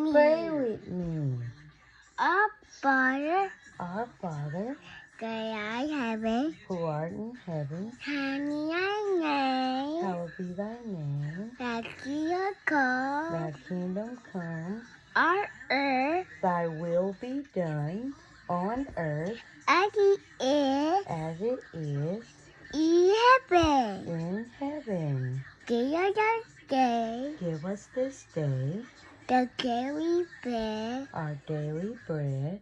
me. Pray with me. Our Father, Our Father, who art in heaven, who art in heaven, hallowed be thy name. hallowed be thy name. Thy kingdom come, Thy kingdom come, on earth thy will be done on earth as it is as it is in heaven. in heaven. Give us this day Give us this day the daily bread. our daily bread.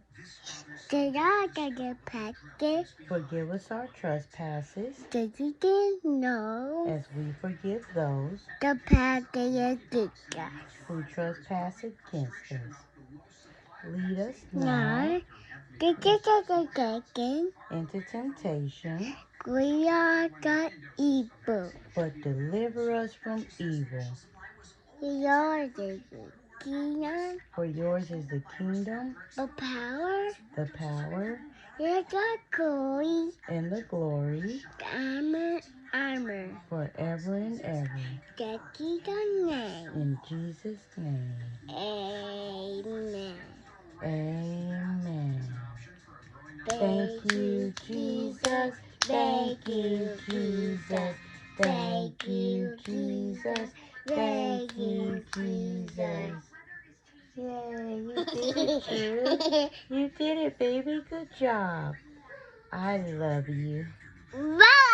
Forgive us the trespasses Forgive us our trespasses that we didn't know. as we forgive those The passes against us. who trespass against us. Lead us Now, not this is the second. into temptation, We are the evil. but deliver us from evil. Yours is the kingdom, For yours is the kingdom, the power, the power, and the glory, and the glory the armor. forever and ever. The kingdom name. In Jesus' name, Amen. amen. Thank you, Jesus. Thank you, Jesus. Thank you, Jesus. Thank you, Jesus. Yay, you did it, Drew. You did it, baby. Good job. I love you. Bye.